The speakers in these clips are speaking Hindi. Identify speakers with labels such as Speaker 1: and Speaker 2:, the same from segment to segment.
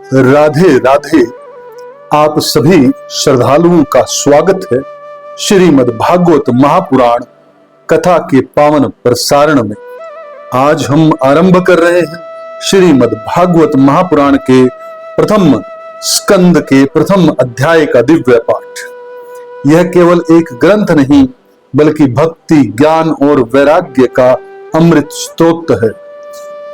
Speaker 1: राधे राधे। आप सभी श्रद्धालुओं का स्वागत है श्रीमद् भागवत महापुराण कथा के पावन प्रसारण में। आज हम आरंभ कर रहे हैं श्रीमद् भागवत महापुराण के प्रथम स्कंद के प्रथम अध्याय का दिव्य पाठ। यह केवल एक ग्रंथ नहीं बल्कि भक्ति, ज्ञान और वैराग्य का अमृत स्रोत है,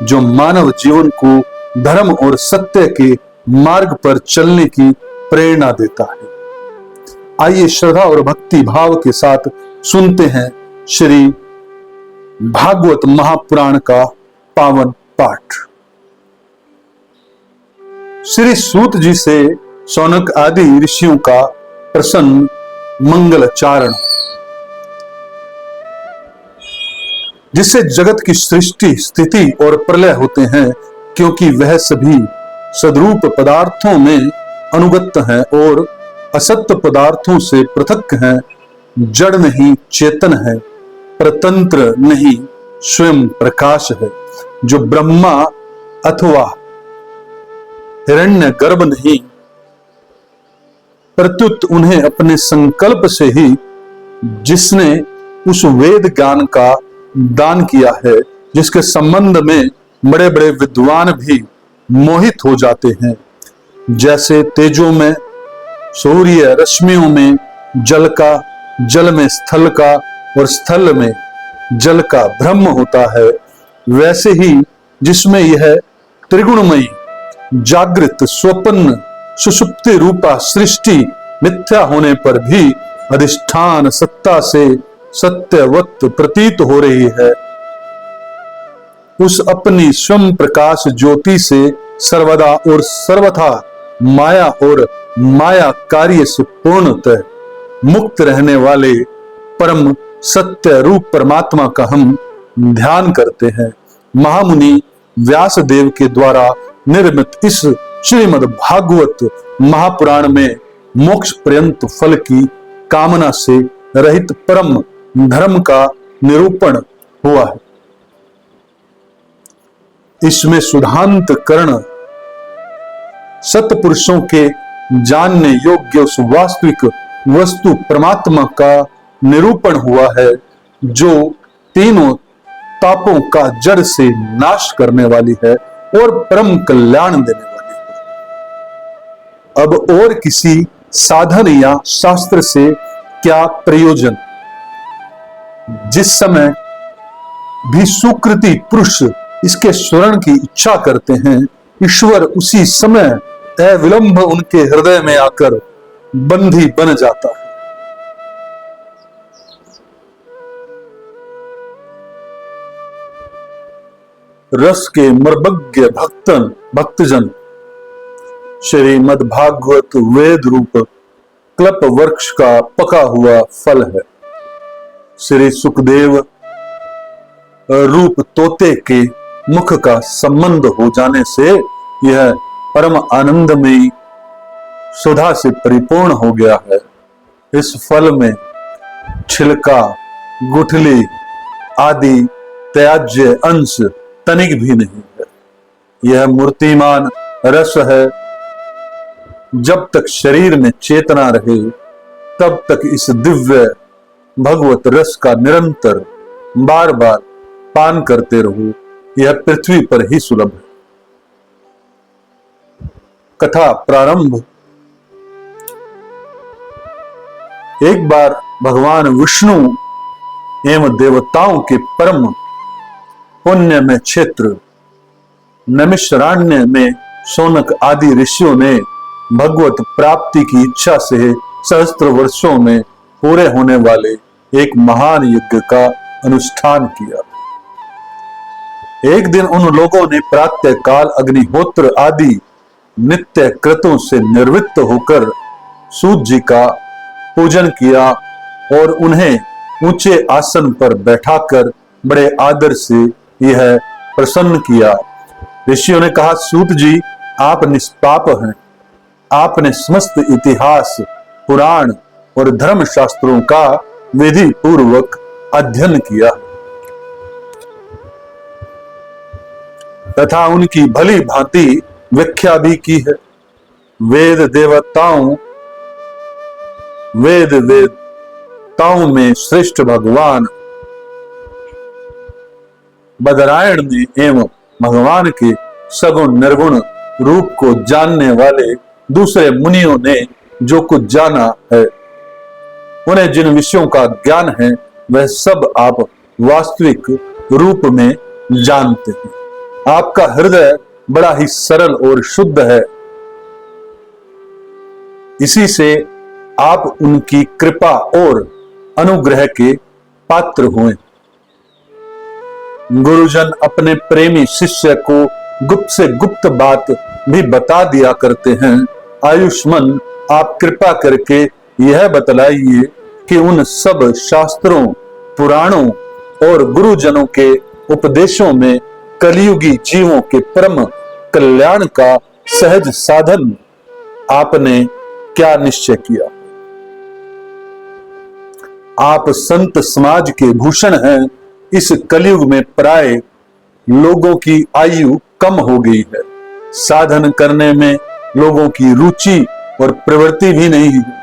Speaker 1: जो मानव जीवन को धर्म और सत्य के मार्ग पर चलने की प्रेरणा देता है। आइए श्रद्धा और भक्ति भाव के साथ सुनते हैं श्री भागवत महापुराण का पावन पाठ। श्री सूत जी से शौनक आदि ऋषियों का प्रसन्न मंगलचारण, जिससे जगत की सृष्टि, स्थिति और प्रलय होते हैं, क्योंकि वह सभी सद्रूप पदार्थों में अनुगत हैं और असत्य पदार्थों से पृथक हैं, जड़ नहीं चेतन है, परतंत्र नहीं स्वयं प्रकाश है, जो ब्रह्मा अथवा हिरण्य गर्भ नहीं, प्रत्युत उन्हें अपने संकल्प से ही जिसने उस वेद ज्ञान का दान किया है, जिसके संबंध में बड़े बड़े विद्वान भी मोहित हो जाते हैं। जैसे तेजों में सूर्य, रश्मियों में जल का, जल में स्थल का और स्थल में जल का भ्रम होता है, वैसे ही जिसमें यह त्रिगुणमयी जागृत, स्वप्न, सुषुप्ति रूपा सृष्टि मिथ्या होने पर भी अधिष्ठान सत्ता से सत्यवत प्रतीत हो रही है, उस अपनी स्वयं प्रकाश ज्योति से सर्वदा और सर्वथा माया और माया कार्य से पूर्णतः मुक्त रहने वाले परम सत्य रूप परमात्मा का हम ध्यान करते हैं। महामुनि व्यास देव के द्वारा निर्मित इस श्रीमद् भागवत महापुराण में मोक्ष पर्यंत फल की कामना से रहित परम धर्म का निरूपण हुआ है। इसमें शुद्धांत करण सत्पुरुषों के जानने योग्य उस वास्तविक वस्तु परमात्मा का निरूपण हुआ है, जो तीनों तापों का जड़ से नाश करने वाली है और परम कल्याण देने वाली है। अब और किसी साधन या शास्त्र से क्या प्रयोजन? जिस समय भी सुकृति पुरुष इसके स्वरण की इच्छा करते हैं, ईश्वर उसी समय अविलंब उनके हृदय में आकर बंधी बन जाता है। रस के मर्मज्ञ भक्तजन श्रीमद् भागवत वेद रूप कल्प वृक्ष का पका हुआ फल है। श्री सुखदेव रूप तोते के मुख का संबंध हो जाने से यह परम आनंदमयी सुधा से परिपूर्ण हो गया है। इस फल में छिलका, गुठली आदि त्याज्य अंश तनिक भी नहीं है। यह मूर्तिमान रस है। जब तक शरीर में चेतना रहे तब तक इस दिव्य भगवत रस का निरंतर बार बार पान करते रहो। यह पृथ्वी पर ही सुलभ है। कथा प्रारंभ। एक बार भगवान विष्णु एवं देवताओं के परम पुण्य में क्षेत्र नैमिषारण्य में शौनक आदि ऋषियों ने भगवत प्राप्ति की इच्छा से सहस्त्र वर्षों में पूरे होने वाले एक महान यज्ञ का अनुष्ठान किया। एक दिन उन लोगों ने प्रातः काल अग्निहोत्र आदि नित्य कृतों से निर्वृत्त होकर सूत जी का पूजन किया और उन्हें ऊंचे आसन पर बैठाकर बड़े आदर से यह प्रसन्न किया। ऋषियों ने कहा, सूत जी, आप निष्पाप हैं। आपने समस्त इतिहास, पुराण और धर्म शास्त्रों का विधि पूर्वक अध्ययन किया तथा उनकी भली भांति व्याख्या भी की है। वेद वेदताओं में श्रेष्ठ भगवान बदरायण ने एवं भगवान के सगुण निर्गुण रूप को जानने वाले दूसरे मुनियों ने जो कुछ जाना है, उन्हें जिन विषयों का ज्ञान है, वह सब आप वास्तविक रूप में जानते हैं। आपका हृदय बड़ा ही सरल और शुद्ध है, इसी से आप उनकी कृपा और अनुग्रह के पात्र हुए। गुरुजन अपने प्रेमी शिष्य को गुप्त से गुप्त बात भी बता दिया करते हैं। आयुष्मान, आप कृपा करके यह बतलाइए कि उन सब शास्त्रों, पुराणों और गुरुजनों के उपदेशों में कलियुगी जीवों के परम कल्याण का सहज साधन आपने क्या निश्चय किया। आप संत समाज के भूषण हैं। इस कलयुग में प्राय लोगों की आयु कम हो गई है। साधन करने में लोगों की रुचि और प्रवृत्ति भी नहीं है।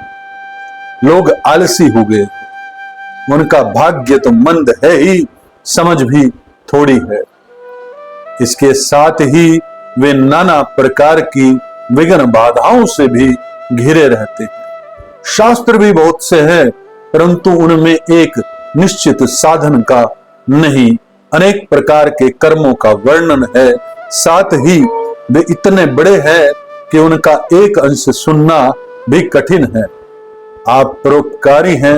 Speaker 1: लोग आलसी हो गए, उनका भाग्य तो मंद है ही, समझ भी थोड़ी है। इसके साथ ही वे नाना प्रकार की विघ्न बाधाओं से भी घिरे रहते हैं। शास्त्र भी बहुत से हैं, परंतु उनमें एक निश्चित साधन का नहीं, अनेक प्रकार के कर्मों का वर्णन है। साथ ही वे इतने बड़े हैं कि उनका एक अंश सुनना भी कठिन है। आप परोपकारी हैं,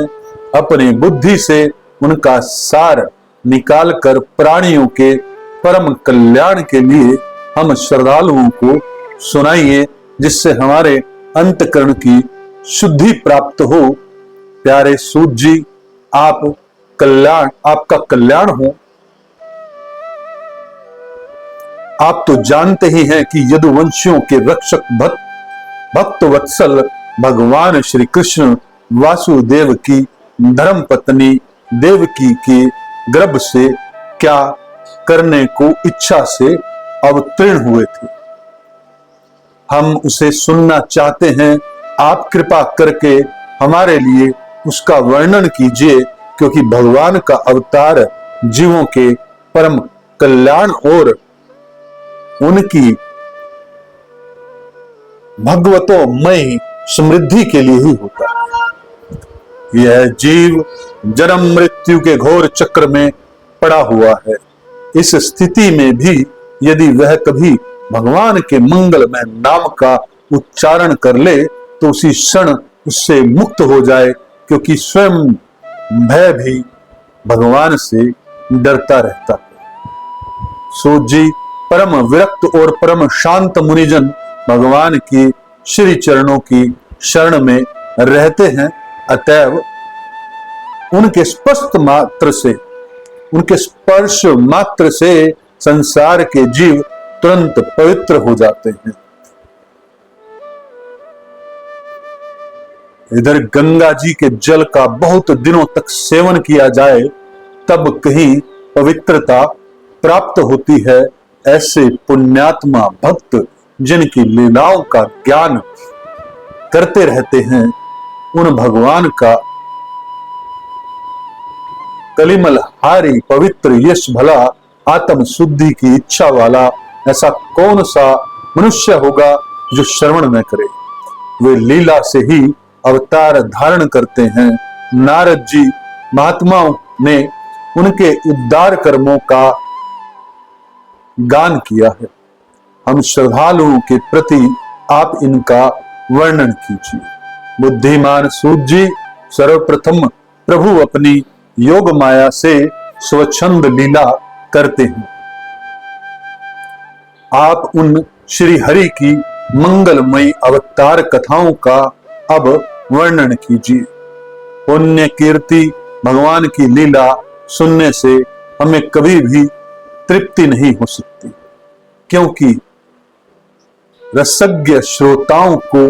Speaker 1: अपनी बुद्धि से उनका सार निकालकर प्राणियों के परम कल्याण के लिए हम श्रद्धालुओं को सुनाइए, जिससे हमारे अंतकरण की शुद्धि प्राप्त हो। प्यारे सूत जी, आपका कल्याण हो। आप तो जानते ही हैं कि यदुवंशियों के रक्षक भक्त वत्सल भगवान श्री कृष्ण वासुदेव की धर्म पत्नी देवकी के गर्भ से क्या करने को इच्छा से अवतीर्ण हुए थे। हम उसे सुनना चाहते हैं। आप कृपा करके हमारे लिए उसका वर्णन कीजिए, क्योंकि भगवान का अवतार जीवों के परम कल्याण और उनकी भगवतोमय समृद्धि के लिए ही होता है। यह जीव जन्म मृत्यु के घोर चक्र में पड़ा हुआ है। इस स्थिति में भी यदि वह कभी भगवान के मंगलमय नाम का उच्चारण कर ले, तो उसी क्षण उससे मुक्त हो जाए, क्योंकि स्वयं भय भी भगवान से डरता रहता है। सूत जी, परम विरक्त और परम शांत मुनिजन भगवान की श्री चरणों की शरण में रहते हैं। अतएव उनके स्पर्श मात्र से संसार के जीव तुरंत पवित्र हो जाते हैं। इधर गंगा जी के जल का बहुत दिनों तक सेवन किया जाए, तब कहीं पवित्रता प्राप्त होती है। ऐसे पुण्यात्मा भक्त जिनकी लीलाओं का ज्ञान करते रहते हैं, उन भगवान का कलिमलहारी पवित्र यश भला आत्म शुद्धि की इच्छा वाला ऐसा कौन सा मनुष्य होगा जो श्रवण न करे। वे लीला से ही अवतार धारण करते हैं। नारद जी महात्माओं ने उनके उद्धार कर्मों का गान किया है। हम श्रद्धालुओं के प्रति आप इनका वर्णन कीजिए। बुद्धिमान सूत जी, सर्वप्रथम प्रभु अपनी योग माया से स्वच्छंद लीला करते हैं। आप उन श्री हरि की मंगलमयी अवतार कथाओं का अब वर्णन कीजिए। पुण्य कीर्ति भगवान की लीला सुनने से हमें कभी भी तृप्ति नहीं हो सकती, क्योंकि रसज्ञ श्रोताओं को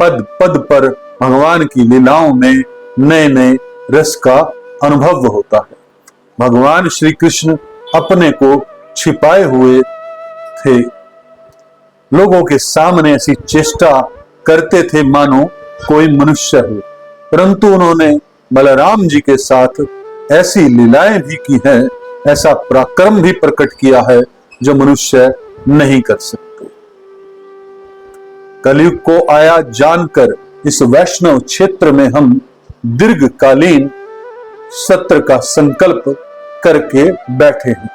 Speaker 1: पद पद पर भगवान की लीलाओं में नए नए रस का अनुभव होता है। भगवान श्री कृष्ण अपने को छिपाए हुए थे, लोगों के सामने ऐसी चेष्टा करते थे मानो कोई मनुष्य हो, परंतु उन्होंने बलराम जी के साथ ऐसी लीलाएं भी की हैं, ऐसा पराक्रम भी प्रकट किया है जो मनुष्य नहीं कर सकते। कलयुग को आया जानकर इस वैष्णव क्षेत्र में हम दीर्घकालीन सत्र का संकल्प करके बैठे हैं।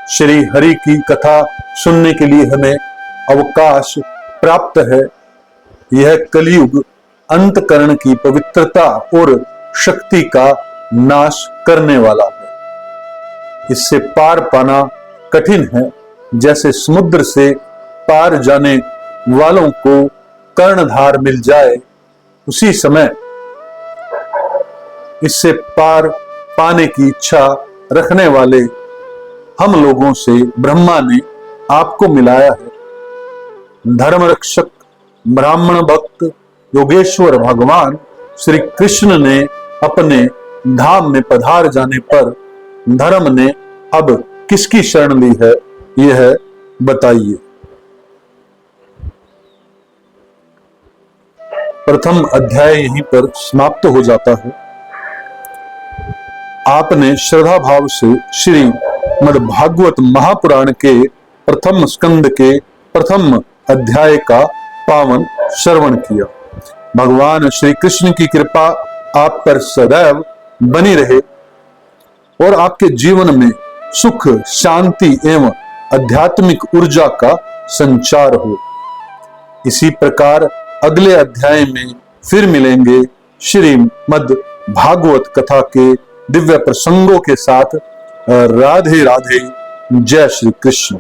Speaker 1: श्री हरि की कथा सुनने के लिए हमें अवकाश प्राप्त है। यह कलयुग अंतकरण की पवित्रता और शक्ति का नाश करने वाला है। इससे पार पाना कठिन है। जैसे समुद्र से पार जाने वालों को कर्णधार मिल जाए, उसी समय इससे पार पाने की इच्छा रखने वाले हम लोगों से ब्रह्मा ने आपको मिलाया है। धर्म रक्षक ब्राह्मण भक्त योगेश्वर भगवान श्री कृष्ण ने अपने धाम में पधार जाने पर धर्म ने अब किसकी शरण ली है, यह बताइए। प्रथम अध्याय यहीं पर समाप्त हो जाता है। आपने श्रद्धा भाव से श्री मद्भागवत महापुराण के प्रथम स्कंद के प्रथम अध्याय का पावन श्रवण किया। भगवान श्री कृष्ण की कृपा आप पर सदैव बनी रहे और आपके जीवन में सुख, शांति एवं आध्यात्मिक ऊर्जा का संचार हो। इसी प्रकार अगले अध्याय में फिर मिलेंगे श्रीमद् भागवत कथा के दिव्य प्रसंगों के साथ। राधे राधे, जय श्री कृष्ण।